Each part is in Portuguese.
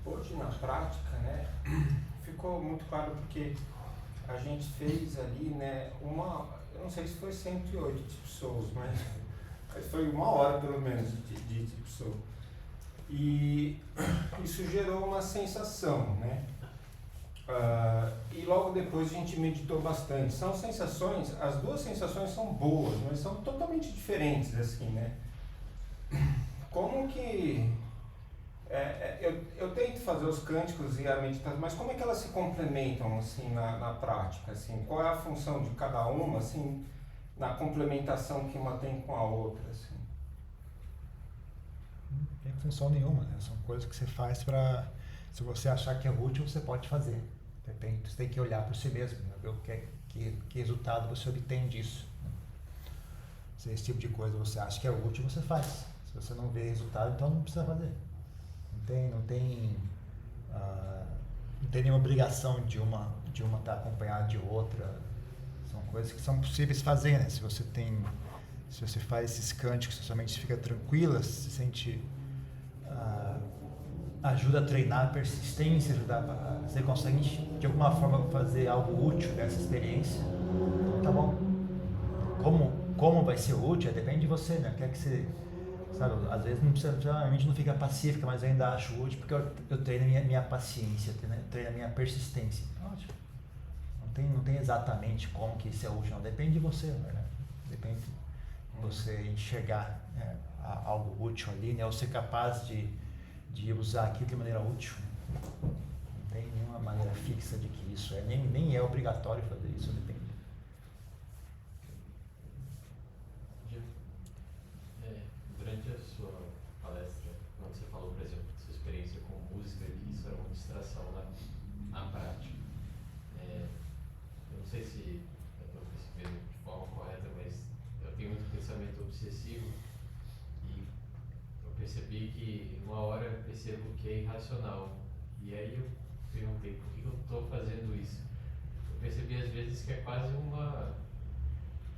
hoje na prática, né, ficou muito claro porque a gente fez ali, né, eu não sei se foi 108 Deep Souls, mas foi 1 hora pelo menos de Deep Soul. E isso gerou uma sensação, né? E logo depois a gente meditou bastante. São sensações, as duas sensações são boas, mas são totalmente diferentes, assim, né? Como que... eu tento fazer os cânticos e a meditação, mas como é que elas se complementam, assim, na prática, assim? Qual é a função de cada uma, assim, na complementação que uma tem com a outra, assim? Não tem função nenhuma, né? São coisas que você faz para... Se você achar que é útil, você pode fazer. Depende, você tem que olhar por si mesmo, né? Ver que resultado você obtém disso. Né? Se esse tipo de coisa você acha que é útil, você faz. Se você não vê resultado, então não precisa fazer. Não tem nenhuma obrigação de uma estar acompanhada de outra. São coisas que são possíveis fazer, né? Se você faz esses cânticos, sua mente fica tranquila, se sente... ajuda a treinar a persistência, você consegue de alguma forma fazer algo útil dessa experiência, então tá bom. Como vai ser útil, depende de você, né? Quer que você, sabe, às vezes não precisa, a mente não fica pacífica, mas eu ainda acho útil porque eu treino minha paciência, eu treino a minha persistência. Ótimo. Não tem exatamente como que isso é útil, não. Depende de você, né? Depende de você enxergar, né, algo útil ali, né? Ou ser capaz de usar aquilo de maneira útil. Não tem nenhuma maneira fixa de que isso é, nem é obrigatório fazer isso, depende. Durante a sua palestra, quando você falou, por exemplo, da sua experiência com música, que isso era uma distração na prática. Eu não sei se eu estou percebendo de forma correta, mas eu tenho muito pensamento obsessivo e eu percebi que 1 hora eu percebo que é irracional. E aí eu perguntei, por que eu estou fazendo isso? Eu percebi às vezes que é quase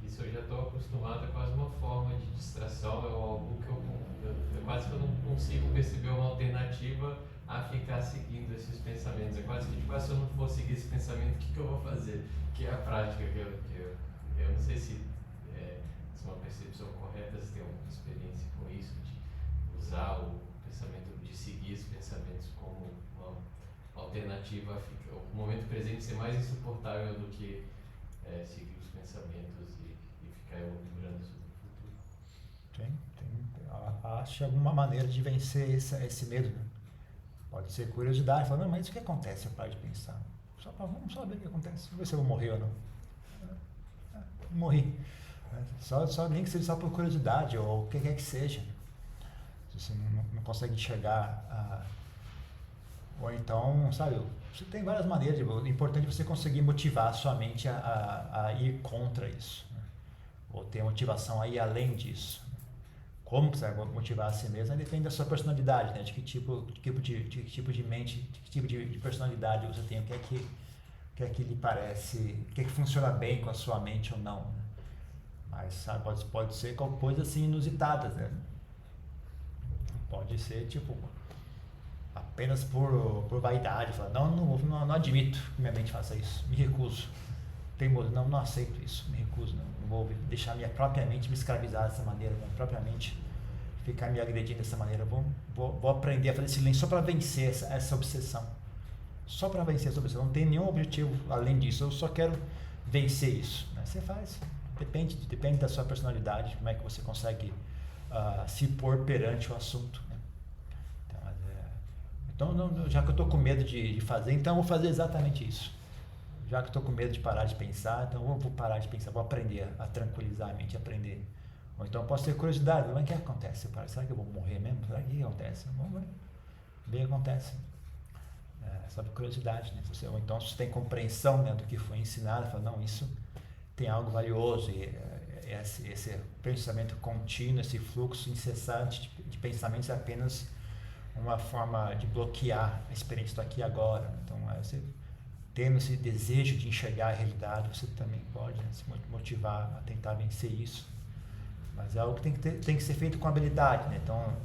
isso eu já estou acostumado, é quase uma forma de distração, é algo que é quase que eu não consigo perceber uma alternativa a ficar seguindo esses pensamentos. É quase que, se eu não for seguir esse pensamento, o que eu vou fazer? Que é a prática eu não sei se é uma percepção correta, se tem alguma experiência com isso, de usar o pensamento, de seguir esses pensamentos como uma alternativa a ficar, o momento presente ser mais insuportável do que seguir os pensamentos e ficar lembrando sobre o futuro. Ache alguma maneira de vencer esse medo, né? Pode ser curiosidade, falando, mas o que acontece se eu paro de pensar? Vamos só ver o que acontece, vamos ver se eu vou morrer ou não. Morri. Só nem que seja só por curiosidade, ou o que quer que seja. Se você não consegue enxergar, ou então, sabe, você tem várias maneiras, o importante é você conseguir motivar a sua mente a ir contra isso, né? Ou ter motivação a ir além disso. Como você vai motivar a si mesmo depende da sua personalidade, né? De que tipo de mente, de que tipo de personalidade você tem, o que é que lhe parece, o que é que funciona bem com a sua mente ou não, né? Mas sabe, pode ser com coisas assim inusitadas, né? Pode ser tipo apenas por vaidade, falar, não admito que minha mente faça isso, me recuso. Teimoso, não aceito isso, me recuso, não vou deixar minha própria mente me escravizar dessa maneira, minha própria mente ficar me agredindo dessa maneira, vou aprender a fazer silêncio só para vencer essa obsessão, só para vencer essa obsessão, não tem nenhum objetivo além disso, eu só quero vencer isso, né? Você faz, depende da sua personalidade, como é que você consegue se pôr perante o assunto, né? Então, já que eu estou com medo de fazer, então eu vou fazer exatamente isso. Já que estou com medo de parar de pensar, então eu vou parar de pensar, vou aprender a tranquilizar a mente, aprender. Ou então posso ter curiosidade, mas o que acontece? Será que eu vou morrer mesmo? Será que acontece? Vamos ver o que acontece. Só por curiosidade, né? Ou então se você tem compreensão, né, do que foi ensinado, fala, não, isso tem algo valioso, e esse pensamento contínuo, esse fluxo incessante de pensamentos é apenas uma forma de bloquear a experiência do aqui e agora. Então, você tendo esse desejo de enxergar a realidade, você também pode, né, se motivar a tentar vencer isso. Mas é algo que tem que ser feito com habilidade, né? Então,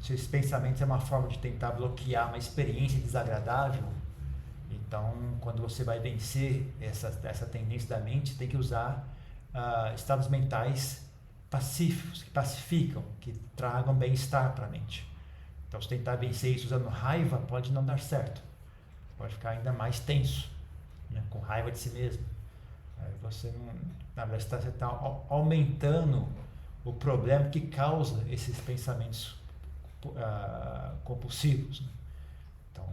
se esses pensamentos é uma forma de tentar bloquear uma experiência desagradável, então quando você vai vencer essa tendência da mente, tem que usar estados mentais pacíficos, que pacificam, que tragam bem-estar para a mente. Então, se tentar vencer isso usando raiva, pode não dar certo. Pode ficar ainda mais tenso, né? Com raiva de si mesmo. Aí você não, na verdade, você está aumentando o problema que causa esses pensamentos compulsivos, né? Então,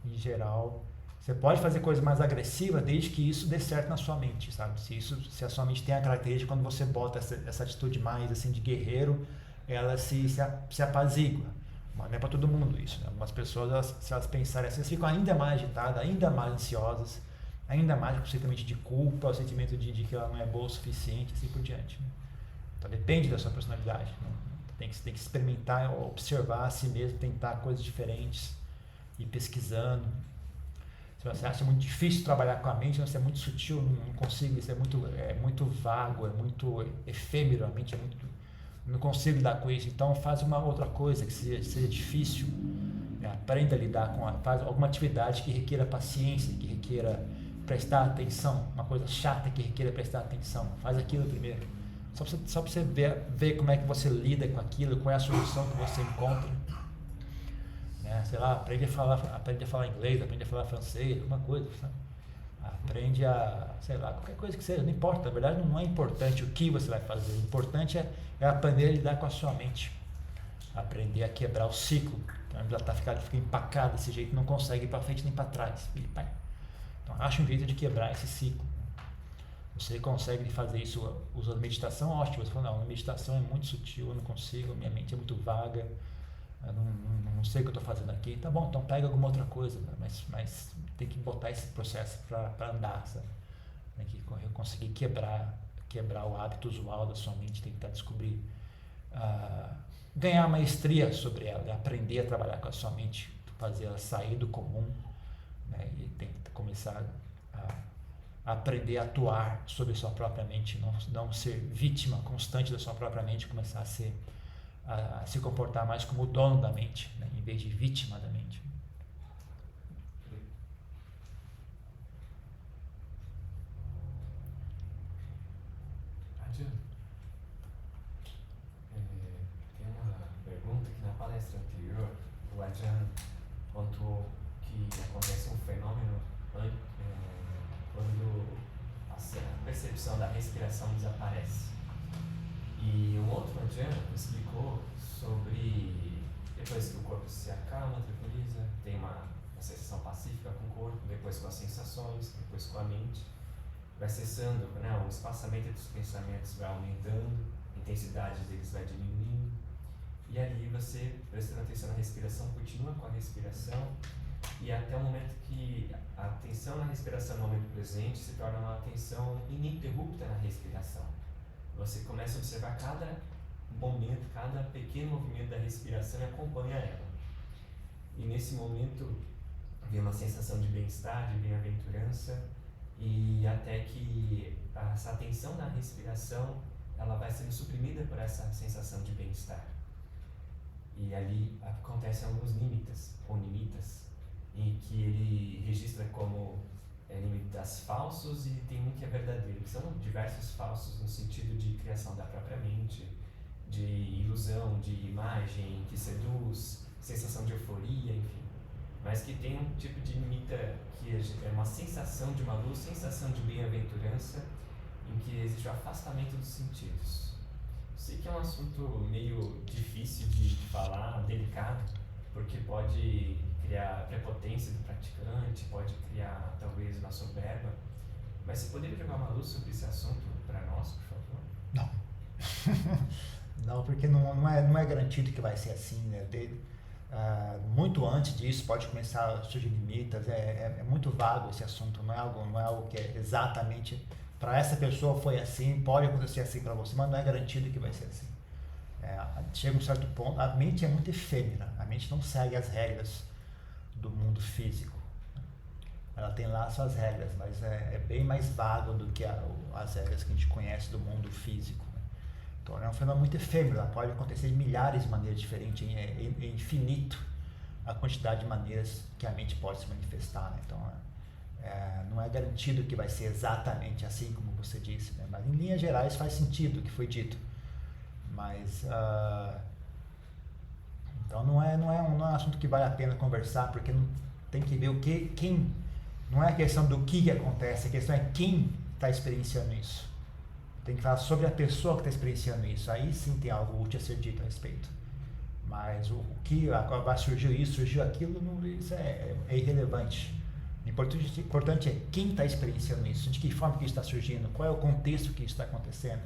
em geral, você pode fazer coisas mais agressivas desde que isso dê certo na sua mente, sabe? Se a sua mente tem a característica, quando você bota essa atitude mais assim de guerreiro, ela se apazigua. Mas não é para todo mundo isso, né? Algumas pessoas, se elas pensarem assim, elas ficam ainda mais agitadas, ainda mais ansiosas, ainda mais com o sentimento de culpa, o sentimento de que ela não é boa o suficiente, assim por diante, né? Então depende da sua personalidade, né? Tem que experimentar, observar a si mesmo, tentar coisas diferentes, ir pesquisando. Se você acha muito difícil trabalhar com a mente, você é muito sutil, não consigo, isso é muito vago, é muito efêmero, a mente é muito... Não consigo lidar com isso, então faz uma outra coisa que seja difícil, né? Aprenda a lidar faz alguma atividade que requeira paciência, que requeira prestar atenção, uma coisa chata que requeira prestar atenção, faz aquilo primeiro, só para você ver como é que você lida com aquilo, qual é a solução que você encontra, né? Sei lá, aprende a falar inglês, aprende a falar francês, alguma coisa, sabe? Aprende sei lá, qualquer coisa que seja, não importa, na verdade não é importante o que você vai fazer, o importante é aprender a lidar com a sua mente, aprender a quebrar o ciclo, ela fica empacada desse jeito, não consegue ir para frente nem para trás, então acha um jeito de quebrar esse ciclo. Você consegue fazer isso usando meditação, ótimo, você fala, não, a meditação é muito sutil, eu não consigo, minha mente é muito vaga, eu não sei o que eu estou fazendo aqui, tá bom, então pega alguma outra coisa, mas tem que botar esse processo para andar, sabe? Tem que conseguir quebrar o hábito usual da sua mente, tentar descobrir, ganhar maestria sobre ela, aprender a trabalhar com a sua mente, fazer ela sair do comum, né? E tentar começar a aprender a atuar sobre a sua própria mente, não ser vítima constante da sua própria mente, começar a se comportar mais como o dono da mente, né? Em vez de vítima da mente. Tem uma pergunta que na palestra anterior o Adriano contou que acontece um fenômeno quando a percepção da respiração desaparece. E um outro Adriano explicou sobre depois que o corpo se acalma, tranquiliza, tem uma sensação pacífica com o corpo, depois com as sensações, depois com a mente, vai cessando, né? O espaçamento dos pensamentos vai aumentando, a intensidade deles vai diminuindo, e ali você, prestando atenção na respiração, continua com a respiração, e até o momento que a atenção na respiração no momento presente se torna uma atenção ininterrupta na respiração. Você começa a observar cada momento, cada pequeno movimento da respiração e acompanha ela. E nesse momento vem uma sensação de bem-estar, de bem-aventurança, e até que essa atenção na respiração ela vai sendo suprimida por essa sensação de bem-estar. E ali acontecem alguns nimitas, em que ele registra como nimitas falsos e tem um que é verdadeiro, que são diversos falsos no sentido de criação da própria mente, de ilusão, de imagem que seduz, sensação de euforia, enfim. Mas que tem um tipo de nimita que é uma sensação de uma luz, sensação de bem-aventurança, em que existe o afastamento dos sentidos. Sei que é um assunto meio difícil de falar, delicado, porque pode criar prepotência do praticante, pode criar talvez uma soberba, mas você poderia jogar uma luz sobre esse assunto para nós, por favor? Não. Não, porque não é garantido que vai ser assim, né? Muito antes disso pode começar a surgir limitas, é muito vago esse assunto, não é algo que é exatamente para essa pessoa foi assim, pode acontecer assim para você, mas não é garantido que vai ser assim. Chega um certo ponto, a mente é muito efêmera, a mente não segue as regras do mundo físico. Ela tem lá suas regras, mas é bem mais vago do que as regras que a gente conhece do mundo físico, né? Então é um fenômeno muito efêmero, ela pode acontecer de milhares de maneiras diferentes, é infinito a quantidade de maneiras que a mente pode se manifestar, né? Então não é garantido que vai ser exatamente assim como você disse, né? Mas em linhas gerais faz sentido o que foi dito. Mas então não é um assunto que vale a pena conversar, porque não, tem que ver quem, não é a questão do que acontece, a questão é quem está experienciando isso. Tem que falar sobre a pessoa que está experienciando isso, aí sim tem algo útil a ser dito a respeito. Mas o que vai surgiu isso, surgiu aquilo, não, isso é irrelevante. O importante é quem está experienciando isso, de que forma que isso está surgindo, qual é o contexto que isso está acontecendo,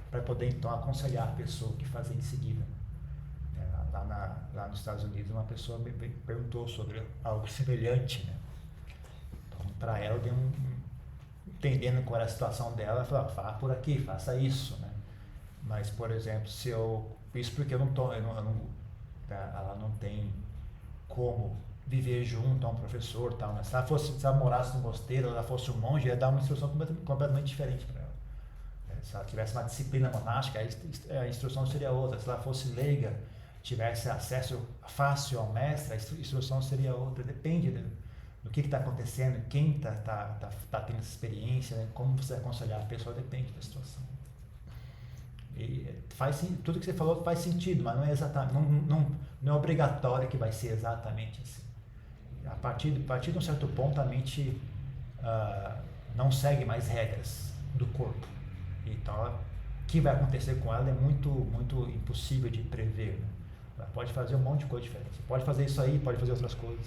para poder então aconselhar a pessoa o que fazer em seguida. Lá nos Estados Unidos, uma pessoa me perguntou sobre algo semelhante, né? Então, para ela, eu dei entendendo qual era a situação dela, ela falou, vá por aqui, faça isso, né? Mas, por exemplo, isso porque ela não tem como viver junto a um professor, tal, né? Se ela morasse no mosteiro, ela fosse um monge, ia dar uma instrução completamente diferente para ela. Se ela tivesse uma disciplina monástica, a instrução seria outra. Se ela fosse leiga, tivesse acesso fácil ao mestre, a instrução seria outra. Depende do que está acontecendo, quem está tendo essa experiência, né? Como você aconselhar a pessoa, depende da situação. E tudo que você falou faz sentido, mas não é exatamente, não é obrigatório que vai ser exatamente assim. A partir de um certo ponto, a mente não segue mais regras do corpo. Então, o que vai acontecer com ela é muito, muito impossível de prever, né? Ela pode fazer um monte de coisa diferente. Você pode fazer isso aí, pode fazer outras coisas.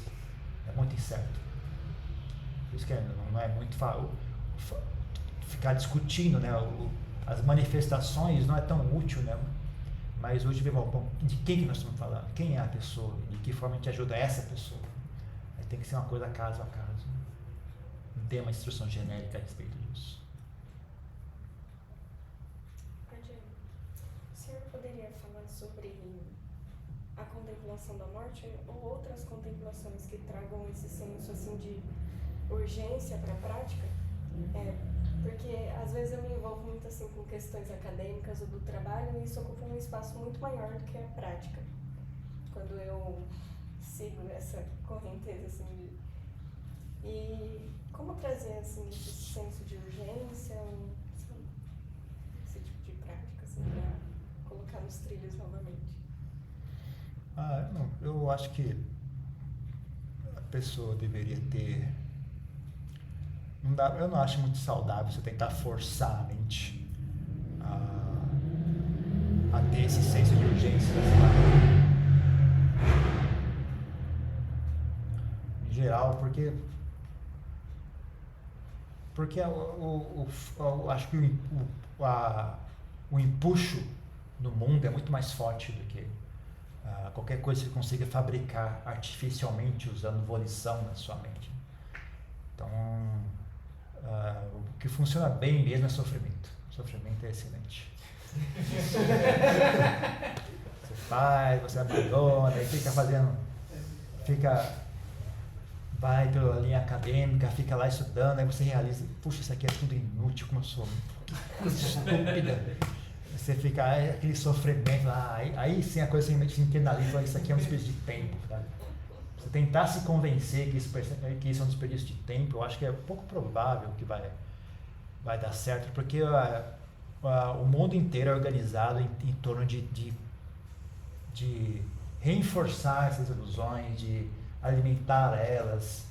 É muito incerto. Por isso que não é muito ficar discutindo, né? As manifestações não é tão útil, né? Mas hoje, de quem que nós estamos falando? Quem é a pessoa? De que forma a gente ajuda essa pessoa? Aí tem que ser uma coisa caso a caso, né? Não tem uma instrução genérica a respeito disso. O senhor poderia falar sobre a contemplação da morte ou outras contemplações que tragam esse senso assim de urgência para a prática? Porque às vezes eu me envolvo muito assim com questões acadêmicas ou do trabalho e isso ocupa um espaço muito maior do que a prática. Quando eu sigo essa correnteza assim e como trazer assim esse senso de urgência, esse tipo de prática assim, para colocar nos trilhos novamente? Não, eu acho que a pessoa deveria ter. Eu não acho muito saudável você tentar forçar a mente a ter esse senso de urgência dessa maneira. Em geral, porque eu acho que o empuxo no mundo é muito mais forte do que qualquer coisa que você consiga fabricar artificialmente usando volição na sua mente. Então, o que funciona bem mesmo é sofrimento. Sofrimento é excelente. Você faz, você abandona, e vai pela linha acadêmica, fica lá estudando, aí você realiza, puxa, isso aqui é tudo inútil, como eu sou, que coisa estúpida. Você fica, aquele sofrimento, aí sim a coisa se internaliza, isso aqui é um desperdício de tempo, sabe? Você tentar se convencer que isso é um desperdício de tempo, eu acho que é pouco provável que vai dar certo, porque o mundo inteiro é organizado em torno de reforçar essas ilusões, de alimentar elas,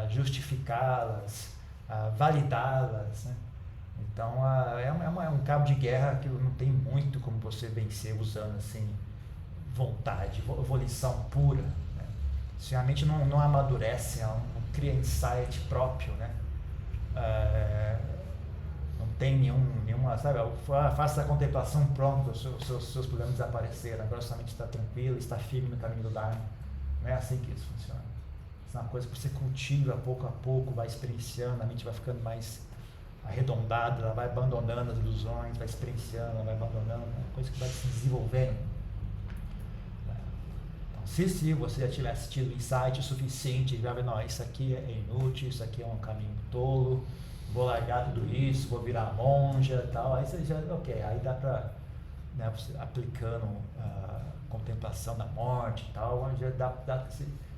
justificá-las, validá-las, né? Então é um cabo de guerra que não tem muito como você vencer usando assim vontade, volição pura, né? Se a mente não amadurece, não cria insight próprio, né? Não tem nenhuma, sabe, faça a contemplação, pronto, os seus problemas desapareceram, agora sua mente está tranquila, está firme no caminho do Dharma. Não é assim que isso funciona. Isso é uma coisa que você cultiva pouco a pouco, vai experienciando, a mente vai ficando mais arredondada, ela vai abandonando as ilusões, vai experienciando, ela vai abandonando, é uma coisa que vai se desenvolvendo. Então, se você já tivesse tido insight suficiente, já vê, não, isso aqui é inútil, isso aqui é um caminho tolo, vou largar tudo isso, vou virar monja e tal, aí você já, ok, aí dá né, você aplicando a contemplação da morte e tal,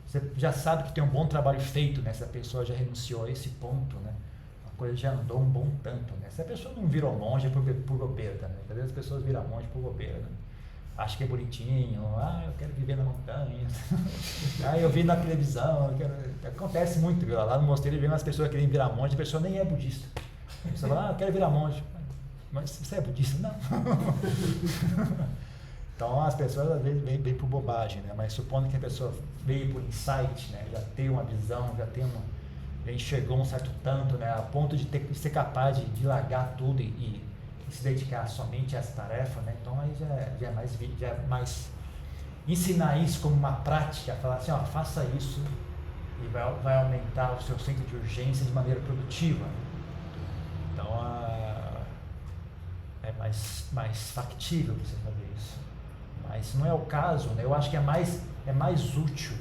você já sabe que tem um bom trabalho feito, né? Se a pessoa já renunciou a esse ponto, né? A coisa já andou um bom tanto, né? Se a pessoa não virou monge é por bobeira também. Às vezes as pessoas viram monge por bobeira, né? Acho que é bonitinho, eu quero viver na montanha, eu vi na televisão, acontece muito, viu? Lá no mosteiro vê umas pessoas que querem virar monge, a pessoa nem é budista. A pessoa fala, eu quero virar monge. Mas você é budista? Não. Então as pessoas às vezes vêm por bobagem, né? Mas supondo que a pessoa veio por insight, né? Já tem uma visão, já enxergou um certo tanto, né? A ponto de ser capaz de largar tudo e se dedicar somente a essa tarefa, né? Então aí já é mais ensinar isso como uma prática, falar assim, faça isso e vai aumentar o seu centro de urgência de maneira produtiva. Então é mais factível você fazer isso. Mas não é o caso, né? Eu acho que é mais útil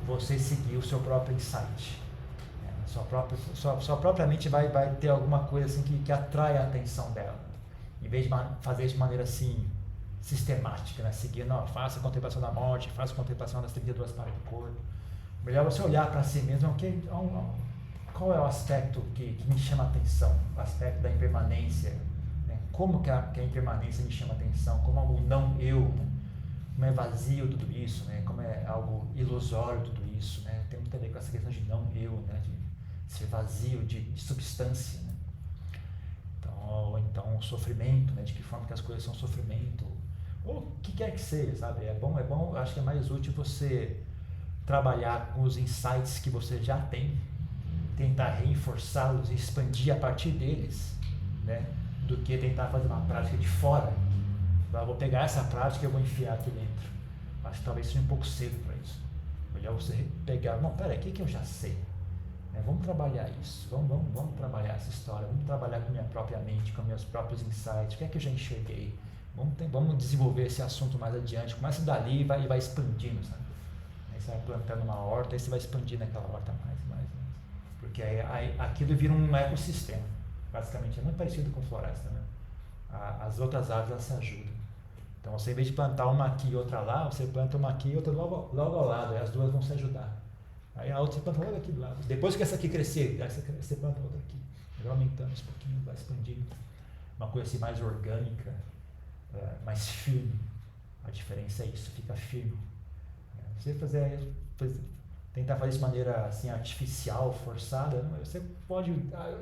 você seguir o seu próprio insight. Né? Sua própria mente vai ter alguma coisa assim que atrai a atenção dela. Em vez de fazer isso de maneira assim, sistemática, né? Seguindo, faça a contemplação da morte, faça a contemplação das 32 partes do corpo. Melhor você olhar para si mesmo, qual é o aspecto que me chama a atenção? O aspecto da impermanência. Né? Como que a impermanência me chama a atenção? Como algo não eu, né? Como é vazio tudo isso, né? Como é algo ilusório tudo isso. Né? Tem muito a ver com essa questão de não eu, né? De ser vazio de substância. Né? Então o sofrimento, né? De que forma que as coisas são sofrimento, ou o que quer que seja, sabe? É bom, acho que é mais útil você trabalhar com os insights que você já tem, tentar reforçá-los e expandir a partir deles, né? Do que tentar fazer uma prática de fora. Eu vou pegar essa prática e eu vou enfiar aqui dentro. Acho que talvez seja um pouco cedo para isso. Melhor você pegar, peraí, o que eu já sei? Vamos trabalhar isso, vamos trabalhar essa história, vamos trabalhar com minha própria mente, com meus próprios insights, o que é que eu já enxerguei? Vamos desenvolver esse assunto mais adiante. Começa dali e vai expandindo, sabe? Aí você vai plantando uma horta, aí você vai expandindo aquela horta mais. Porque aí aquilo vira um ecossistema. Basicamente é muito parecido com floresta, né? As outras árvores elas se ajudam. Então você, em vez de plantar uma aqui e outra lá, você planta uma aqui e outra logo ao lado, aí as duas vão se ajudar. Aí a outra você planta logo aqui do lado. Depois que essa aqui crescer, aí você planta outra aqui. Vai aumentando um pouquinho, vai expandindo. Uma coisa assim mais orgânica, mais firme. A diferença é isso, fica firme. Você tentar fazer isso de maneira assim, artificial, forçada, você pode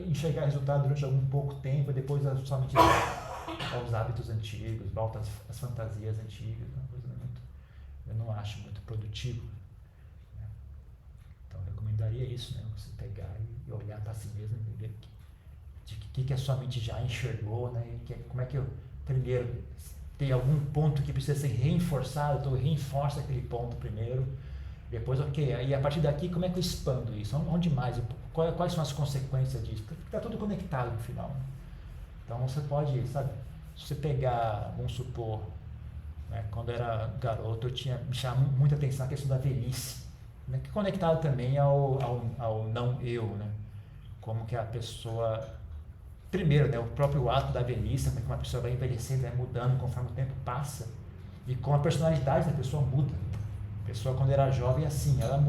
enxergar resultado durante algum pouco tempo, e depois a sua mente volta aos hábitos antigos, volta às fantasias antigas. Eu não acho muito produtivo. Então eu recomendaria isso, né? Você pegar e olhar para si mesmo e ver o que a sua mente já enxergou, né? E como é que eu, primeiro, tem algum ponto que precisa ser reforçado, então eu reforço aquele ponto primeiro. Depois, aí a partir daqui, como é que eu expando isso? Onde mais? Quais são as consequências disso? Porque está tudo conectado no final. Então você pode, sabe, se você pegar, vamos supor, né, quando eu era garoto, me chamava muita atenção a questão da velhice, né, que é conectado também ao não eu, né? Como que a pessoa, primeiro, né, o próprio ato da velhice, como uma pessoa vai envelhecendo, vai mudando conforme o tempo passa, e como a personalidade da pessoa muda. A pessoa, quando era jovem, assim, ela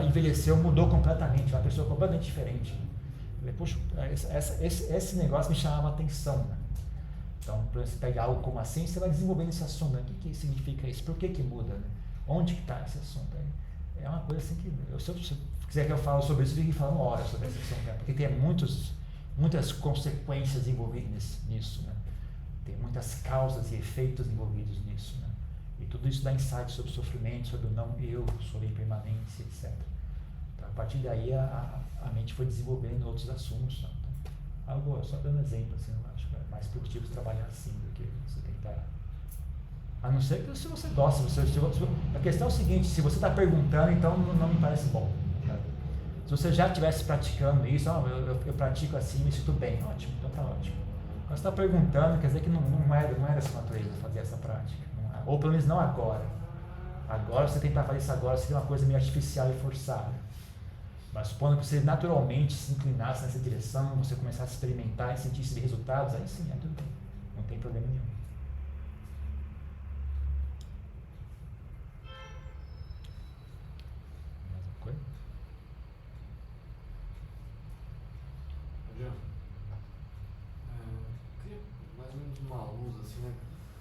envelheceu, mudou completamente, uma pessoa completamente diferente. Eu falei, poxa, esse negócio me chamava a atenção, né? Então, para você pegar algo como assim, você vai desenvolvendo esse assunto, né? O que significa isso? Por que muda? Né? Onde que está esse assunto? É uma coisa assim que, se você quiser que eu fale sobre isso, eu fico falando horas sobre esse assunto, né? Porque tem muitas consequências envolvidas nisso, né? Tem muitas causas e efeitos envolvidos nisso, né? E tudo isso dá insight sobre o sofrimento, sobre o não eu, sobre a impermanência, etc. Então, a partir daí, a mente foi desenvolvendo outros assuntos. Né? Então, só dando exemplo, assim, eu acho que é mais produtivo trabalhar assim do que você tentar. A não ser que se você gosta. A questão é o seguinte, se você está perguntando, então não me parece bom. Tá? Se você já estivesse praticando isso, eu pratico assim, me sinto bem, ótimo, então tá ótimo. Quando você está perguntando, quer dizer que não é da sua natureza fazer essa prática. Ou pelo menos não agora. Agora, você tentar fazer isso agora seria uma coisa meio artificial e forçada. Mas supondo que você naturalmente se inclinasse nessa direção, você começasse a experimentar e sentir esses resultados, aí sim, tudo bem. Não tem problema nenhum. mais ou menos uma luz, assim, né?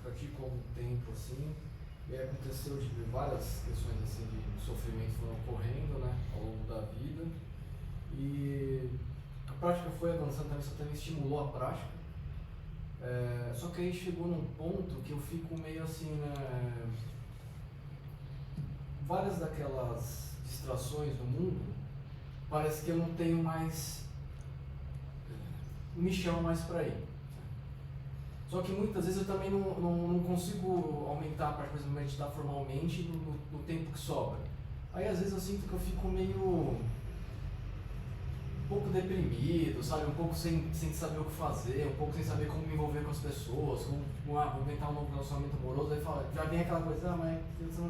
Pratico há algum tempo, assim, e aí aconteceu de várias questões, assim, de sofrimento foram ocorrendo, né, ao longo da vida, e a prática foi avançando também, isso também estimulou a prática, só que aí chegou num ponto que eu fico meio assim, né, várias daquelas distrações do mundo, parece que eu não tenho mais, não me chama mais para ir. Só que muitas vezes eu também não consigo aumentar a parte, por exemplo, meditar formalmente no tempo que sobra. Aí às vezes eu sinto que eu fico meio um pouco deprimido, sabe? Um pouco sem saber o que fazer, um pouco sem saber como me envolver com as pessoas, como vou inventar um novo relacionamento amoroso, aí fala, já vem aquela coisa, mas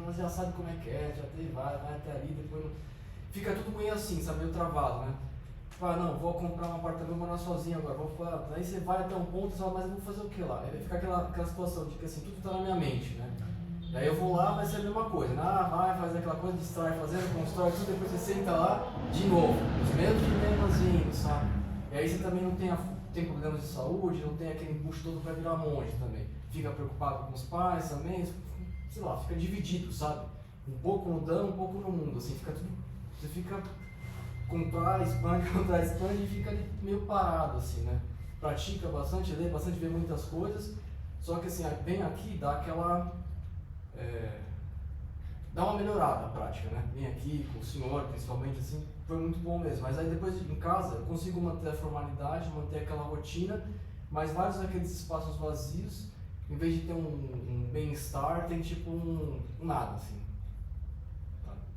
você já sabe como é que é, já teve, vai até ali, depois não... Fica tudo meio assim, sabe? Meio travado, né? Ah, não, vou comprar um apartamento, vou morar sozinho agora, aí você vai até um ponto e fala, mas eu vou fazer o que lá? Aí fica aquela situação de que assim, tudo está na minha mente, né? Daí eu vou lá, vai ser a mesma coisa, né? Vai fazer aquela coisa, distrai fazendo, constrói tudo, depois você senta lá, de novo, os mesmos dilemas indo, sabe? E aí você também não tem problemas de saúde, não tem aquele empuxo todo para virar monge também. Fica preocupado com os pais também, sei lá, fica dividido, sabe? Um pouco no dano, um pouco no mundo, assim, fica tudo, você fica... comprar, expande e fica ali meio parado, assim, né? Pratica bastante, lê bastante, vê muitas coisas, só que assim, vem aqui, dá aquela... dá uma melhorada na prática, né? Vem aqui com o senhor, principalmente, assim, foi muito bom mesmo. Mas aí depois em casa, eu consigo manter a formalidade, manter aquela rotina, mas vários daqueles espaços vazios, em vez de ter um bem-estar, tem tipo um nada, assim.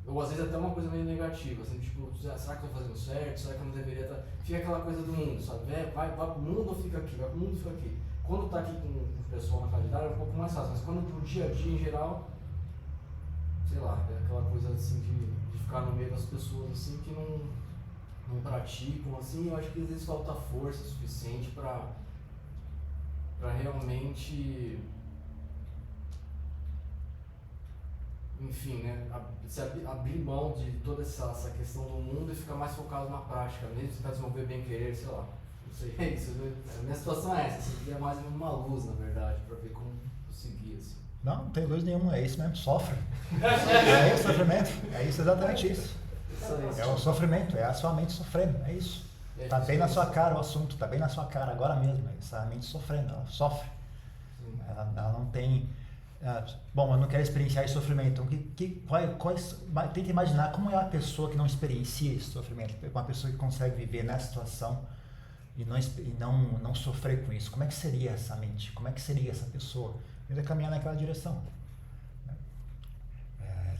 Ou às vezes até uma coisa meio negativa, assim, tipo, será que eu tô fazendo certo? Será que eu não deveria estar... Fica aquela coisa do mundo, sabe? Vai pro mundo ou fica aqui? Vai pro mundo ou fica aqui? Quando tá aqui com o pessoal na qualidade é um pouco mais fácil, mas quando pro dia a dia em geral, sei lá, é aquela coisa assim de ficar no meio das pessoas assim que não praticam, assim, eu acho que às vezes falta força suficiente pra realmente... Enfim, né, abrir mão de toda essa questão do mundo e ficar mais focado na prática mesmo, tentar desenvolver bem querer, sei lá, não sei, é isso, a minha situação é essa, assim, queria mais uma luz, na verdade, pra ver como conseguir, assim. Não tem luz nenhuma, é isso mesmo, sofre. É isso, sofrimento, é isso, exatamente isso. É o sofrimento, é a sua mente sofrendo, é isso. Tá bem na sua cara o assunto, tá bem na sua cara agora mesmo, é essa mente sofrendo, ela sofre. Ela não tem... bom, eu não quero experienciar esse sofrimento, então tenta imaginar como é a pessoa que não experiencia esse sofrimento, uma pessoa que consegue viver nessa situação e não sofrer com isso. Como é que seria essa mente? Como é que seria essa pessoa? Tenta caminhar naquela direção.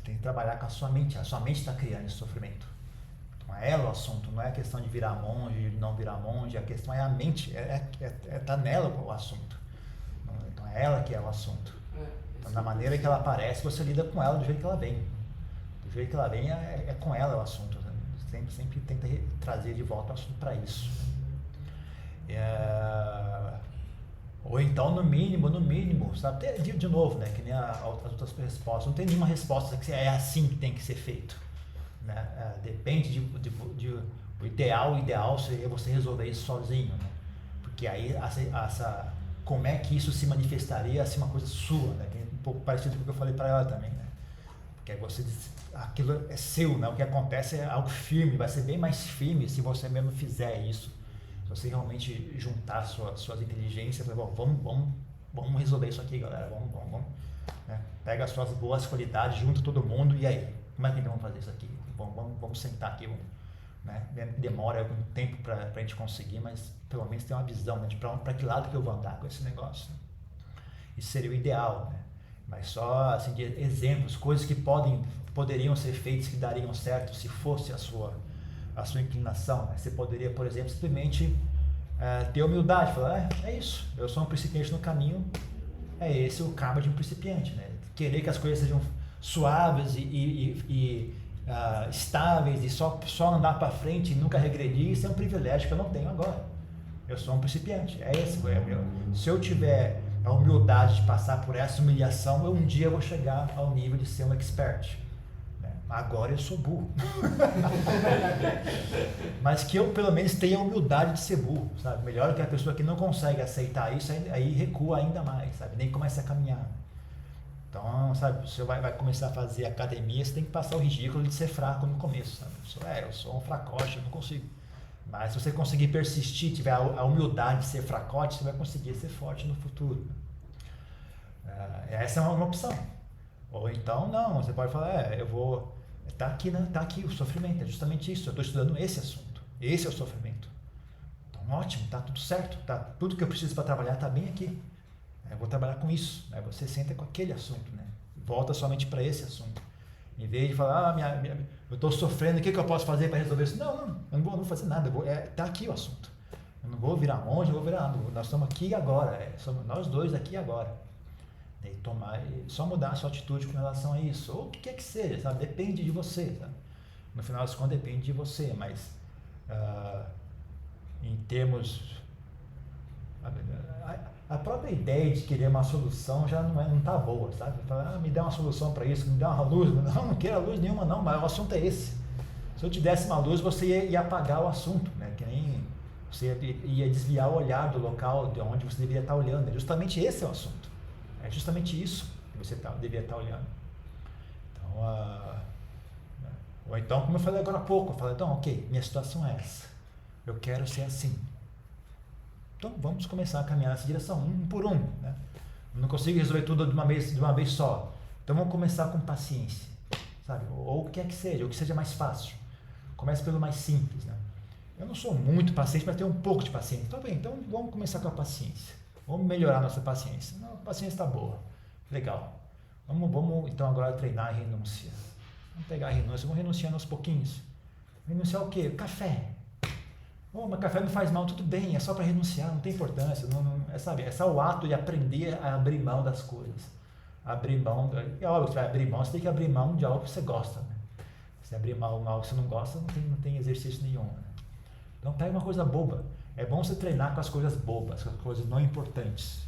Tem que trabalhar com a sua mente está criando esse sofrimento. Então é ela o assunto, não é a questão de virar monge, de não virar monge, a questão é a mente, tá nela o assunto. Então é ela que é o assunto. Então, da maneira que ela aparece, você lida com ela do jeito que ela vem. Do jeito que ela vem, é com ela o assunto. Sempre tenta trazer de volta o assunto para isso. Ou então, no mínimo, sabe? De novo, né? Que nem as outras respostas. Não tem nenhuma resposta que é assim que tem que ser feito. Né? Depende o ideal seria você resolver isso sozinho. Né? Porque aí, como é que isso se manifestaria assim, uma coisa sua, né? Que é um pouco parecido com o que eu falei para ela também, né? Porque aí você diz, aquilo é seu, né? O que acontece é algo firme, vai ser bem mais firme se você mesmo fizer isso. Se você realmente juntar suas inteligências, vamos resolver isso aqui, galera, vamos, né? Pega as suas boas qualidades, junta todo mundo, e aí? Como é que vamos fazer isso aqui? Vamos sentar aqui, né? Demora algum tempo para a gente conseguir, mas pelo menos tem uma visão, né, de para que lado que eu vou andar com esse negócio. Né? Isso seria o ideal, né? Mas só assim, de exemplos, coisas que poderiam ser feitas, que dariam certo se fosse a sua inclinação. Né? Você poderia, por exemplo, simplesmente ter humildade, falar, é isso, eu sou um principiante no caminho, é esse o karma de um principiante. Né? Querer que as coisas sejam suaves e estáveis e só andar para frente e nunca regredir, isso é um privilégio que eu não tenho agora. Eu sou um principiante, se eu tiver a humildade de passar por essa humilhação, um dia eu vou chegar ao nível de ser um expert. Né? Agora eu sou burro. Mas que eu pelo menos tenha a humildade de ser burro, sabe? Melhor que a pessoa que não consegue aceitar isso, aí recua ainda mais, sabe? Nem começa a caminhar. Então, sabe, você vai começar a fazer academia, você tem que passar o ridículo de ser fraco no começo, sabe? Eu sou um fracote, eu não consigo. Mas se você conseguir persistir, tiver a humildade de ser fracote, você vai conseguir ser forte no futuro. Essa é uma opção. Ou então, não, você pode falar, eu vou... Tá aqui o sofrimento, é justamente isso, eu estou estudando esse assunto, esse é o sofrimento. Então, ótimo, tá tudo certo, tá, tudo que eu preciso para trabalhar está bem aqui. Eu vou trabalhar com isso. Aí você senta com aquele assunto, né? Volta somente para esse assunto. Em vez de falar, eu estou sofrendo, o que eu posso fazer para resolver isso? Não, eu não vou fazer nada, tá aqui o assunto. Eu não vou virar monge, eu vou virar nada. Nós estamos aqui agora, somos nós dois aqui agora. E só mudar a sua atitude com relação a isso. Ou o que quer que seja, sabe? Depende de você, sabe? No final das contas depende de você, mas em termos... A própria ideia de querer uma solução já não tá boa, sabe? Fala, me dá uma solução para isso, me dá uma luz. Não quero luz nenhuma não, mas o assunto é esse. Se eu te desse uma luz, você ia apagar o assunto, né? Que nem você ia desviar o olhar do local de onde você deveria estar olhando. Justamente esse é o assunto. É justamente isso que você deveria estar olhando. Então, ou então, como eu falei agora há pouco, eu falei, então, ok, minha situação é essa. Eu quero ser assim. Então vamos começar a caminhar nessa direção, um por um, né? Eu não consigo resolver tudo de uma vez só. Então vamos começar com paciência, sabe? Ou o que quer que seja, ou que seja mais fácil. Comece pelo mais simples, né? Eu não sou muito paciente, mas tenho um pouco de paciência. Tá bem, então vamos começar com a paciência. Vamos melhorar a nossa paciência. Não, a paciência está boa, legal. Vamos então agora treinar a renúncia. Vamos pegar a renúncia, vamos renunciando aos pouquinhos. Renunciar o quê? Café. Mas café não faz mal, tudo bem, é só para renunciar, não tem importância, sabe? É só o ato de aprender a abrir mão das coisas. Abrir mão, é óbvio que você vai abrir mão, você tem que abrir mão de algo que você gosta, né? Se abrir mão de algo que você não gosta, não tem exercício nenhum, né? Então pega uma coisa boba, é bom você treinar com as coisas bobas, com as coisas não importantes.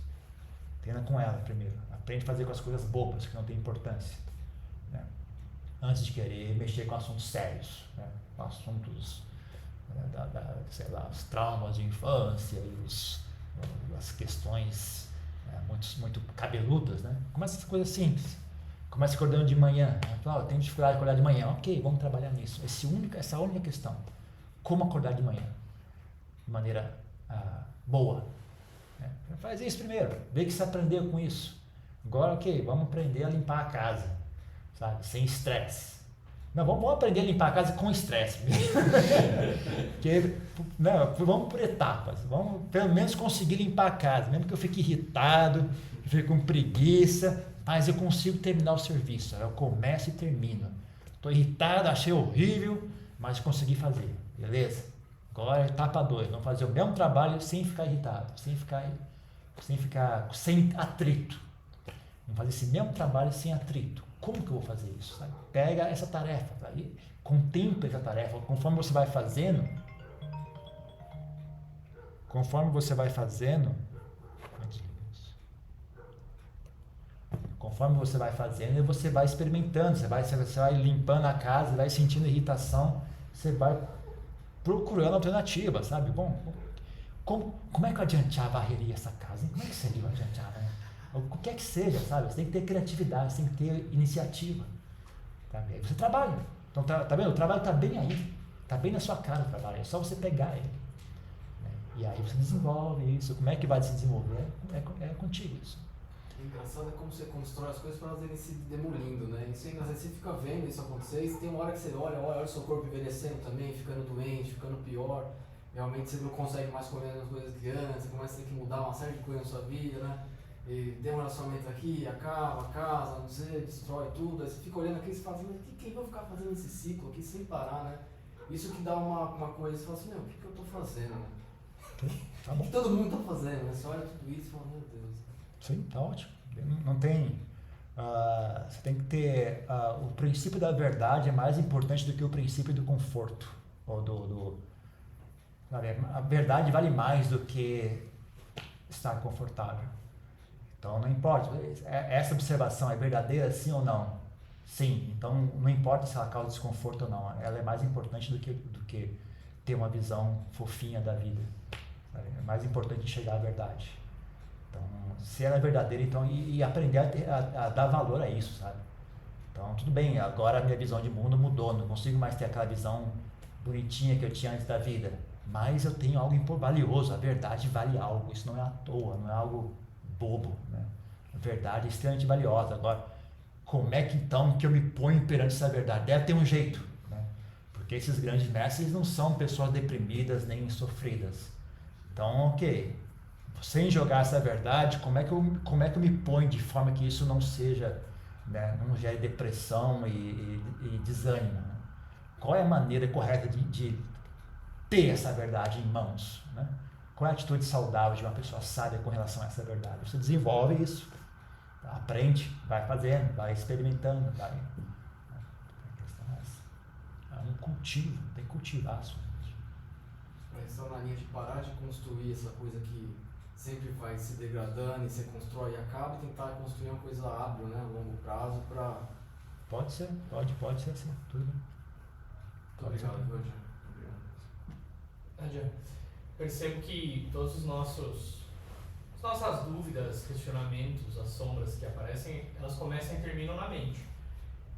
Treina com ela primeiro, aprende a fazer com as coisas bobas, que não tem importância, né? Antes de querer mexer com assuntos sérios, né? Com assuntos... sei lá, os traumas de infância e as questões muito cabeludas, né? Começa essas coisas simples. Começa acordando de manhã. Eu tenho dificuldade de acordar de manhã. Ok, vamos trabalhar nisso. Essa única questão. Como acordar de manhã? De maneira boa. Né? Faz isso primeiro. Vê que você aprendeu com isso. Agora, ok, vamos aprender a limpar a casa. Sabe? Sem estresse. Não, vamos aprender a limpar a casa com estresse. Vamos por etapas. Vamos pelo menos conseguir limpar a casa. Mesmo que eu fique irritado, eu fique com preguiça, mas eu consigo terminar o serviço. Eu começo e termino. Estou irritado, achei horrível, mas consegui fazer. Beleza? Agora etapa 2. Vamos fazer o mesmo trabalho sem ficar irritado, sem atrito. Vamos fazer esse mesmo trabalho sem atrito. Como que eu vou fazer isso? Sabe? Pega essa tarefa, sabe? Contempla essa tarefa. Conforme você vai fazendo, você vai experimentando, você vai limpando a casa, vai sentindo irritação, você vai procurando alternativas, sabe? Bom, como é que eu adiantava varreria essa casa? Hein? Como é que seria eu adiantava, né? O que é que seja, sabe? Você tem que ter criatividade, você tem que ter iniciativa. Tá? Aí você trabalha. Então, tá vendo? O trabalho está bem aí. Está bem na sua cara o trabalho. É só você pegar ele. E aí você desenvolve isso. Como é que vai se desenvolver? É contigo isso. O engraçado é como você constrói as coisas para elas irem se demolindo, né? Isso é engraçado. Você fica vendo isso acontecer e tem uma hora que você olha o seu corpo envelhecendo também, ficando doente, ficando pior. Realmente você não consegue mais comer as coisas que antes, você começa a ter que mudar uma série de coisas na sua vida, né? E tem um relacionamento aqui, acaba, casa, não sei, destrói tudo, aí você fica olhando aqui e você fala assim, mas o que eu vou ficar fazendo esse ciclo aqui sem parar, né? Isso que dá uma coisa, você fala assim, o que eu tô fazendo, né? Tá bom. O que todo mundo tá fazendo, né? Você olha tudo isso e fala, meu Deus. Sim, tá ótimo. Não tem... você tem que ter... o princípio da verdade é mais importante do que o princípio do conforto. Ou a verdade vale mais do que estar confortável. Então não importa, essa observação é verdadeira sim ou não? Sim, então não importa se ela causa desconforto ou não, ela é mais importante do que ter uma visão fofinha da vida. É mais importante enxergar a verdade. Então, se ela é verdadeira, então, e aprender a dar valor a isso, sabe? Então, tudo bem, agora a minha visão de mundo mudou, não consigo mais ter aquela visão bonitinha que eu tinha antes da vida, mas eu tenho algo valioso, a verdade vale algo, isso não é à toa, não é algo bobo, né? A verdade é extremamente valiosa. Agora, como é que então que eu me ponho perante essa verdade? Deve ter um jeito, né? Porque esses grandes mestres não são pessoas deprimidas nem sofridas. Então, ok, sem jogar essa verdade, como é que eu me ponho de forma que isso não seja, né, não gere depressão e desânimo, né? Qual é a maneira correta de ter essa verdade em mãos, né? Qual é a atitude saudável de uma pessoa sábia com relação a essa verdade? Você desenvolve isso, aprende, vai fazendo, vai experimentando, vai. É um cultivo, tem que cultivar a sua mente. Mas estão na linha de parar de construir essa coisa que sempre vai se degradando e você constrói e acaba, e tentar construir uma coisa hábil, né, a longo prazo para... Pode ser assim, tudo bem. Obrigado, Roger. Nadia, percebo que todos as nossas dúvidas, questionamentos, as sombras que aparecem, elas começam e terminam na mente.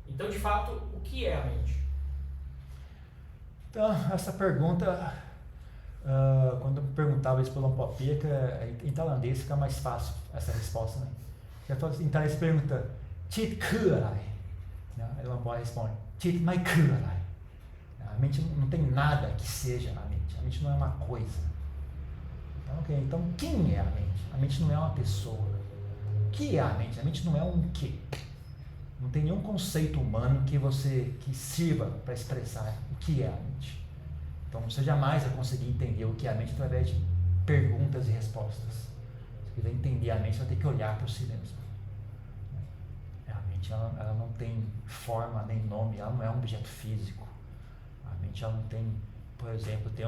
Então, de fato, o que é a mente? Então, essa pergunta, quando eu perguntava isso pelo Lampopia, em tailandês fica mais fácil essa resposta, né? Em tailandês pergunta, Chit Kurai? Aí o Lampopia responde, Chit Mai Kurai? A mente não tem nada que seja a mente. A mente não é uma coisa. Então, okay, então quem é a mente? A mente não é uma pessoa. O que é a mente? A mente não é um quê. Não tem nenhum conceito humano que sirva para expressar o que é a mente. Então você jamais vai conseguir entender o que é a mente através de perguntas e respostas. Se quiser entender a mente, você vai ter que olhar para si mesmo. A mente ela não tem forma nem nome, ela não é um objeto físico. A mente ela não tem, por exemplo, tem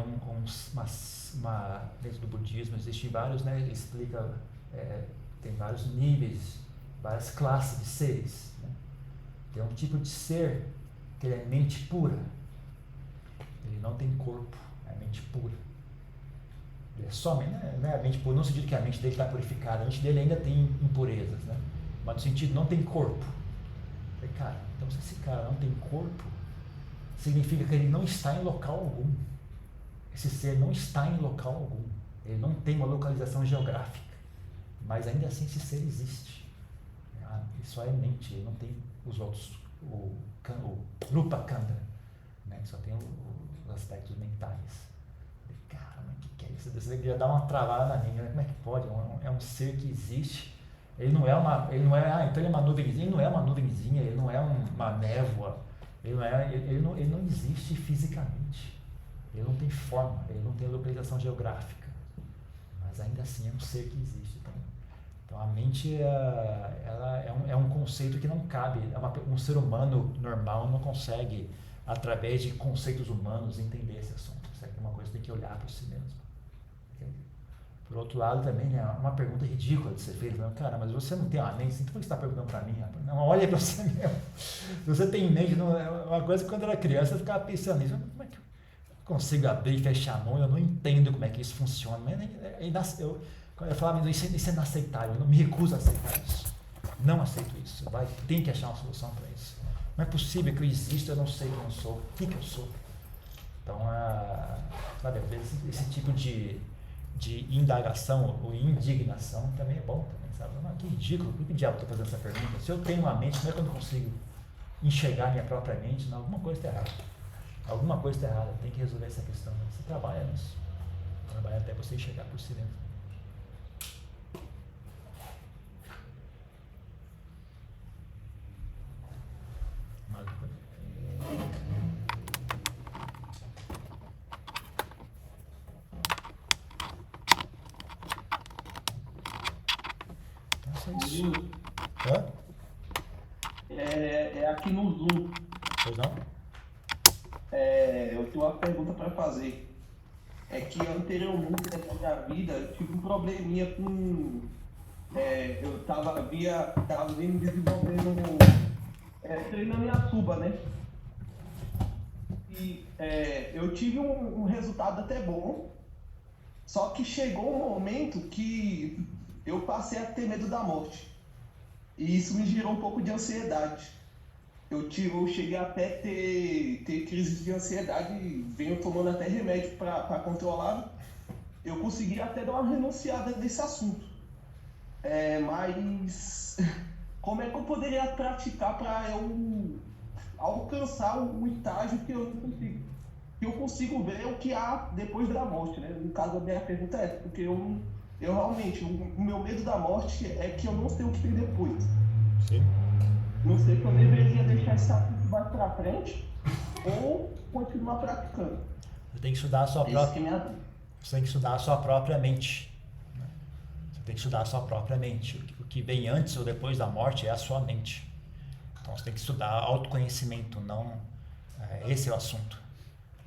dentro do budismo existem vários, né, explica, tem vários níveis, várias classes de seres, né? Tem um tipo de ser que ele é mente pura, ele não tem corpo, é mente pura. Ele é só, né, a mente pura no sentido que a mente dele está purificada, a mente dele ainda tem impurezas, né? Mas no sentido não tem corpo. Cara, então se esse cara não tem corpo, significa que ele não está em local algum. Esse ser não está em local algum. Ele não tem uma localização geográfica. Mas ainda assim esse ser existe. Ele só é mente, ele não tem os outros, o Rupa Kanda, né? Só tem os aspectos mentais. Cara, mas o que é isso? Você já dá uma travada na língua, como é que pode? É um ser que existe. Então ele é uma nuvenzinha, ele não é uma nuvenzinha, ele não é uma névoa. Ele não existe fisicamente, ele não tem forma, ele não tem localização geográfica, mas ainda assim é um ser que existe. Então a mente é um conceito que não cabe, um ser humano normal não consegue, através de conceitos humanos, entender esse assunto. Isso é uma coisa que tem que olhar para si mesmo. Por outro lado também, né, uma pergunta ridícula de ser feita, cara, mas você não tem uma mente, então por que você está perguntando para mim? Rapaz? Não, olha para você mesmo. Se você tem mente, não, é uma coisa que quando eu era criança eu ficava pensando nisso, como é que eu consigo abrir e fechar a mão? Eu não entendo como é que isso funciona. Mas eu falava, isso é inaceitável, eu não me recuso a aceitar isso. Não aceito isso, tem que achar uma solução para isso. Não é possível que eu exista, eu não sei quem eu sou, o que eu sou. Então, sabe, às vezes esse tipo de indagação ou indignação também é bom também, sabe? Mas que ridículo, por que diabo estou fazendo essa pergunta? Se eu tenho uma mente, como é que eu não consigo enxergar minha própria mente? Não, alguma coisa está errada. Alguma coisa está errada, tem que resolver essa questão. Você trabalha nisso. Trabalha até você enxergar por si mesmo. Isso. Hã? É aqui no Zoom. Pois não? Eu tenho uma pergunta para fazer. É que anteriormente nessa minha vida eu tive um probleminha com. Eu tava vindo desenvolvendo treinando em Atuba, né? E eu tive um resultado até bom, só que chegou um momento que eu passei a ter medo da morte. E isso me gerou um pouco de ansiedade. Eu cheguei até ter crises de ansiedade, venho tomando até remédio para controlar. Eu consegui até dar uma renunciada desse assunto. Mas como é que eu poderia praticar para eu alcançar o estágio que eu não consigo? Que eu consigo ver o que há depois da morte, né? No caso, a minha pergunta é essa, porque eu realmente, o meu medo da morte é que eu não sei o que tem depois. Sim. Não sei se eu deveria deixar esse assunto mais para frente ou continuar praticando. Você tem que estudar a sua Isso própria... que é minha dúvida. Você tem que estudar a sua própria mente. Né? Você tem que estudar a sua própria mente. O que vem antes ou depois da morte é a sua mente. Então você tem que estudar autoconhecimento, não... esse é o assunto.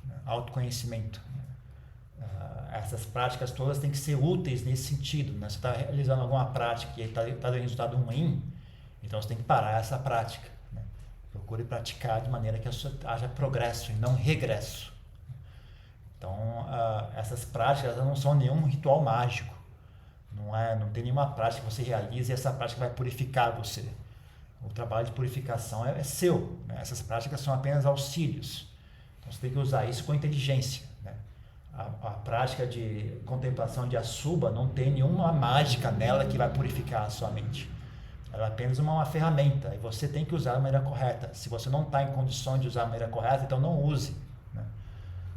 Né? Autoconhecimento. Essas práticas todas têm que ser úteis nesse sentido. Né? Você está realizando alguma prática e está dando resultado ruim, então você tem que parar essa prática. Né? Procure praticar de maneira que haja progresso e não regresso. Então, essas práticas não são nenhum ritual mágico. Não tem nenhuma prática que você realize e essa prática vai purificar você. O trabalho de purificação é seu. Né? Essas práticas são apenas auxílios. Então, você tem que usar isso com inteligência. Né? A prática de contemplação de Asuba não tem nenhuma mágica nela que vai purificar a sua mente. Ela é apenas uma ferramenta e você tem que usar da maneira correta. Se você não está em condições de usar da maneira correta, então não use.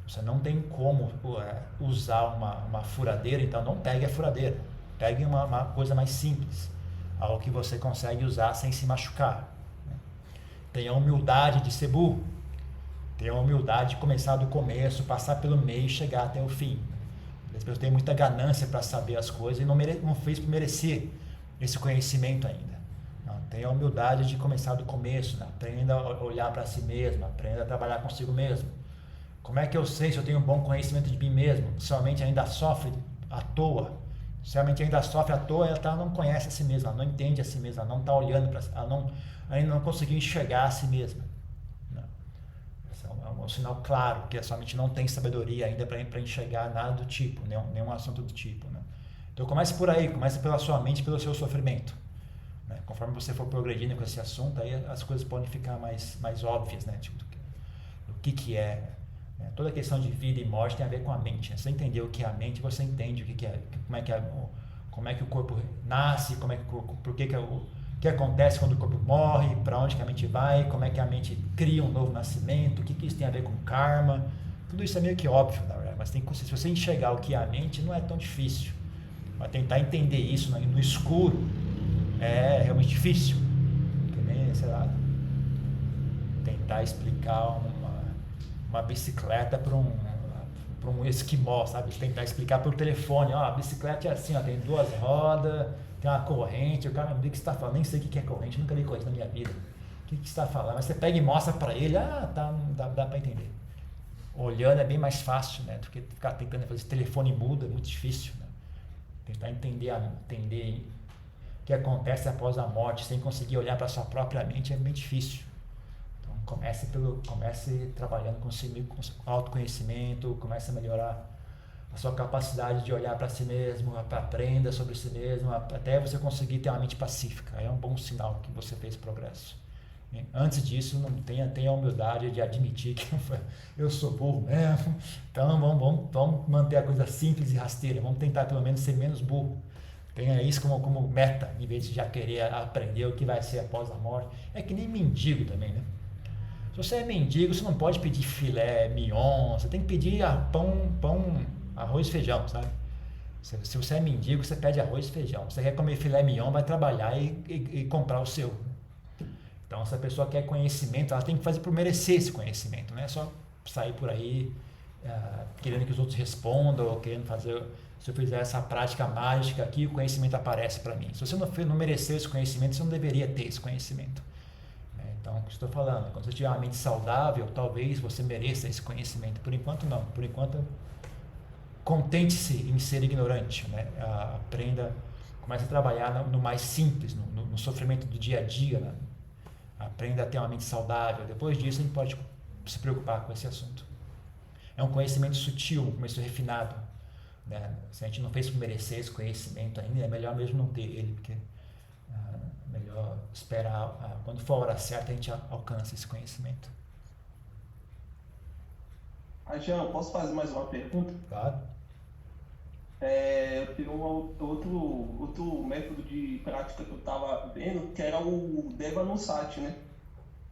Você não tem como usar uma furadeira, então não pegue a furadeira. Pegue uma coisa mais simples, algo que você consegue usar sem se machucar. Tenha humildade de ser burro. Tenha humildade de começar do começo, passar pelo meio e chegar até o fim. As pessoas têm muita ganância para saber as coisas e não fez por merecer esse conhecimento ainda. Não, tenha humildade de começar do começo. Né? Aprenda a olhar para si mesmo, aprenda a trabalhar consigo mesmo. Como é que eu sei se eu tenho um bom conhecimento de mim mesmo? Se a mente ainda sofre à toa. Se a mente ainda sofre à toa, ela não conhece a si mesma, ela não entende a si mesma, ela não está olhando para si, ela ainda não conseguiu enxergar a si mesma. Não. Esse é um sinal claro que a sua mente não tem sabedoria ainda para enxergar nada do tipo, nenhum assunto do tipo. Né? Então comece por aí, comece pela sua mente, pelo seu sofrimento. Né? Conforme você for progredindo com esse assunto, aí as coisas podem ficar mais óbvias, né? Tipo, o que é. Toda a questão de vida e morte tem a ver com a mente. Né? Se você entender o que é a mente, você entende como é que o corpo nasce, o que acontece quando o corpo morre, para onde que a mente vai, como é que a mente cria um novo nascimento, o que isso tem a ver com karma. Tudo isso é meio que óbvio, na verdade, mas se você enxergar o que é a mente, não é tão difícil. Mas tentar entender isso no escuro é realmente difícil. Que nem, sei lá, tentar explicar uma bicicleta para um esquimó, sabe? Tentar explicar por telefone, a bicicleta é assim, tem duas rodas, tem uma corrente, o cara não diz o que você está falando, nem sei o que é corrente, nunca vi corrente na minha vida. O que você está falando? Mas você pega e mostra para ele, dá para entender. Olhando é bem mais fácil, né? Do que ficar tentando fazer telefone mudo, é muito difícil, né? Tentar entender o que acontece após a morte, sem conseguir olhar para sua própria mente, é bem difícil. Comece trabalhando com autoconhecimento, comece a melhorar a sua capacidade de olhar para si mesmo, aprenda sobre si mesmo, até você conseguir ter uma mente pacífica. É um bom sinal que você fez progresso. Antes disso, tenha a humildade de admitir que eu sou burro mesmo, então vamos manter a coisa simples e rasteira, vamos tentar pelo menos ser menos burro. Tenha isso como meta, em vez de já querer aprender o que vai ser após a morte. É que nem mendigo também, né? Se você é mendigo, você não pode pedir filé mignon, você tem que pedir pão, arroz e feijão, sabe? Se você é mendigo, você pede arroz e feijão. Se você quer comer filé mignon, vai trabalhar e comprar o seu. Então, se a pessoa quer conhecimento, ela tem que fazer por merecer esse conhecimento, não é só sair por aí querendo que os outros respondam, ou querendo fazer, se eu fizer essa prática mágica aqui, o conhecimento aparece para mim. Se você não mereceu esse conhecimento, você não deveria ter esse conhecimento. Então, o que estou falando, quando você tiver uma mente saudável, talvez você mereça esse conhecimento. Por enquanto, não. Por enquanto, contente-se em ser ignorante. Né? Aprenda, comece a trabalhar no mais simples, no sofrimento do dia a dia. Né? aprenda a ter uma mente saudável. Depois disso a gente pode se preocupar com esse assunto. É um conhecimento sutil, um conhecimento refinado, né? Se a gente não fez por merecer esse conhecimento ainda, é melhor mesmo não ter ele, porque melhor esperar, quando for a hora certa a gente alcança esse conhecimento. Jean, posso fazer mais uma pergunta? Claro. Eu tenho outro método de prática que eu estava vendo, que era o Devanusati, né?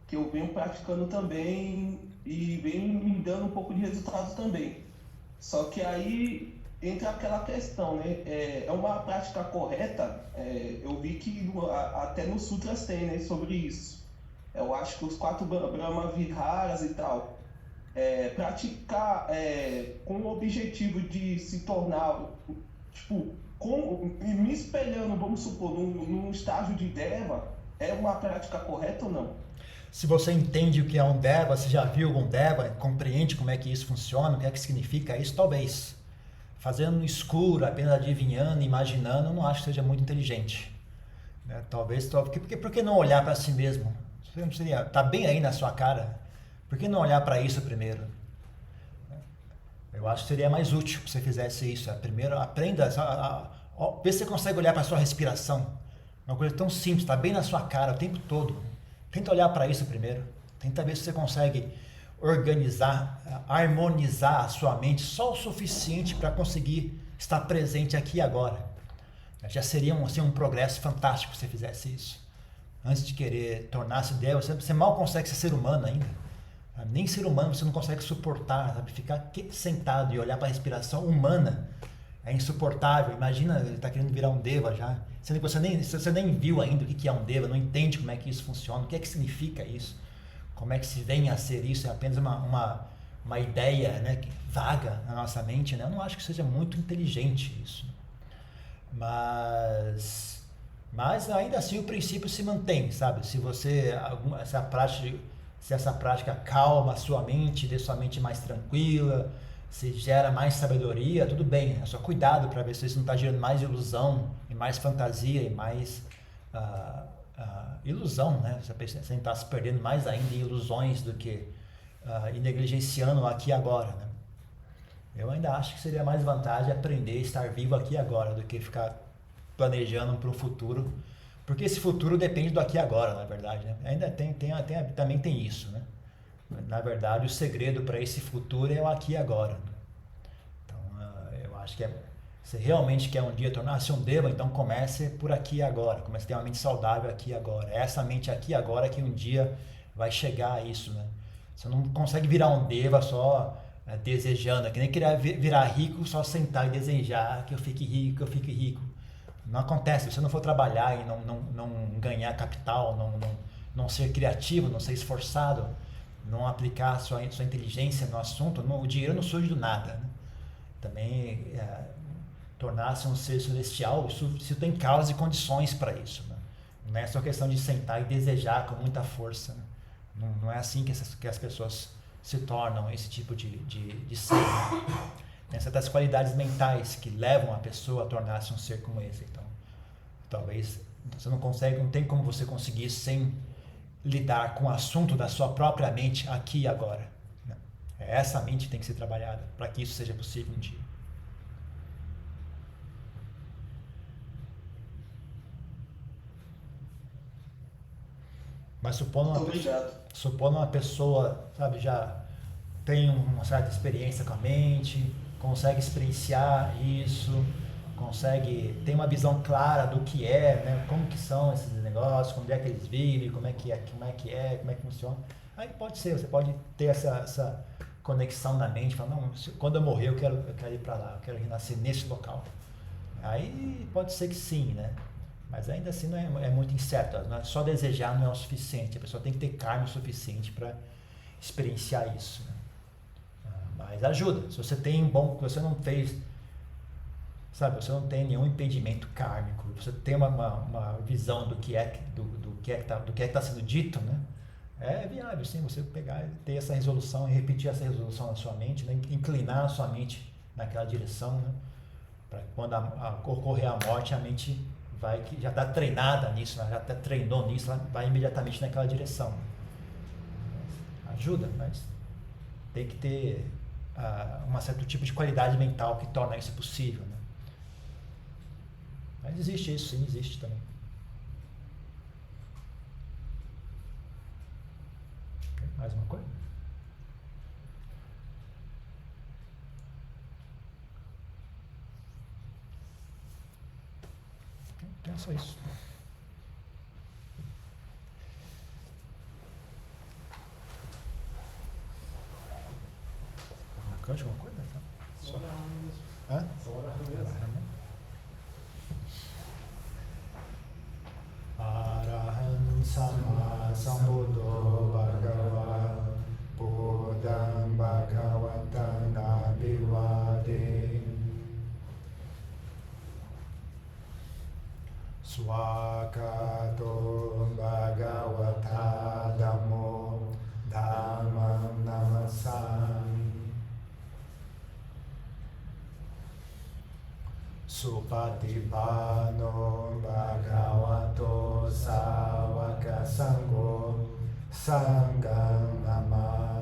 Que eu venho praticando também e vem me dando um pouco de resultado também. Só que aí entra aquela questão, né? É uma prática correta? Eu vi que até nos sutras tem, né, sobre isso. Eu acho que os 4 Brahma Viharas e tal. Praticar com o objetivo de se tornar, tipo, me espelhando, vamos supor, num estágio de Deva, é uma prática correta ou não? Se você entende o que é um Deva, você já viu algum Deva, compreende como é que isso funciona, o que é que significa isso, talvez. Fazendo no escuro, apenas adivinhando, imaginando, não acho que seja muito inteligente. Né? Talvez, por que não olhar para si mesmo? Está bem aí na sua cara. Por que não olhar para isso primeiro? Eu acho que seria mais útil que você fizesse isso. Primeiro, aprenda, vê se você consegue olhar para a sua respiração. Uma coisa tão simples, está bem na sua cara o tempo todo. Tenta olhar para isso primeiro. Tenta ver se você consegue organizar, harmonizar a sua mente só o suficiente para conseguir estar presente aqui e agora. Já seria um progresso fantástico se você fizesse isso. Antes de querer tornar-se Deus, você mal consegue ser ser humano ainda. Nem ser humano você não consegue suportar, sabe? Ficar sentado e olhar para a respiração humana é insuportável. Imagina, ele está querendo virar um Deva já. Sendo que você nem viu ainda o que é um Deva, não entende como é que isso funciona, o que é que significa isso, como é que se vem a ser isso, é apenas uma ideia, né, vaga na nossa mente, né? Eu não acho que seja muito inteligente isso. Mas ainda assim o princípio se mantém, sabe? Se essa prática calma a sua mente, deixa sua mente mais tranquila, se gera mais sabedoria, tudo bem. É só cuidado para ver se isso não está gerando mais ilusão, e mais fantasia, e mais ilusão, né? Você está se perdendo mais ainda em ilusões do que e negligenciando o aqui e agora, né? Eu ainda acho que seria mais vantagem aprender a estar vivo aqui e agora do que ficar planejando para o futuro. Porque esse futuro depende do aqui e agora, na verdade, né? Ainda também tem isso, né? Na verdade, o segredo para esse futuro é o aqui e agora. Então, eu acho que se realmente quer um dia tornar-se um Deva, então comece por aqui e agora. Comece a ter uma mente saudável aqui e agora. É essa mente aqui e agora que um dia vai chegar a isso, né? Você não consegue virar um Deva só desejando, é que nem querer virar rico, só sentar e desejar que eu fique rico. Não acontece, se você não for trabalhar e não ganhar capital, não ser criativo, não ser esforçado, não aplicar sua inteligência no assunto, o dinheiro não surge do nada, né? Também tornar-se um ser celestial, isso tem causas e condições para isso, né? Não é só questão de sentar e desejar com muita força, né? Não é assim que as pessoas se tornam esse tipo de ser. Tem certas qualidades mentais que levam a pessoa a tornar-se um ser como esse. Então, talvez você não tem como você conseguir sem lidar com o assunto da sua própria mente aqui e agora, né? É essa mente que tem que ser trabalhada para que isso seja possível um dia. Mas supondo uma pessoa, sabe, já tem uma certa experiência com a mente, consegue experienciar isso, tem uma visão clara do que é, né? Como que são esses negócios, como é que eles vivem, como é que funciona. Aí pode ser, você pode ter essa conexão na mente, falar, não, quando eu morrer eu quero ir para lá, eu quero renascer nesse local. Aí pode ser que sim, né? Mas ainda assim não é muito incerto, não é, só desejar não é o suficiente, a pessoa tem que ter karma o suficiente para experienciar isso, né? Mas ajuda, se você você não fez, sabe, você não tem nenhum impedimento kármico, você tem uma visão do que está sendo dito, né? É viável sim você pegar e ter essa resolução e repetir essa resolução na sua mente, né? Inclinar a sua mente naquela direção, né? Para quando ocorrer a morte, a mente que já está treinada nisso, já até treinou nisso, ela vai imediatamente naquela direção. Ajuda, mas tem que ter um certo tipo de qualidade mental que torna isso possível, né? Mas existe isso, sim, existe também. Mais uma coisa? Então é só isso. Cante alguma coisa? Só. Hã? Arahant Sama Sambuddho Bhagava Buddham Bhagavatam Abhivade Swakato Bhagavata Dhammo Dhammam Namasami Supatipano Bhagavato Savaka Sangho Sangham Namami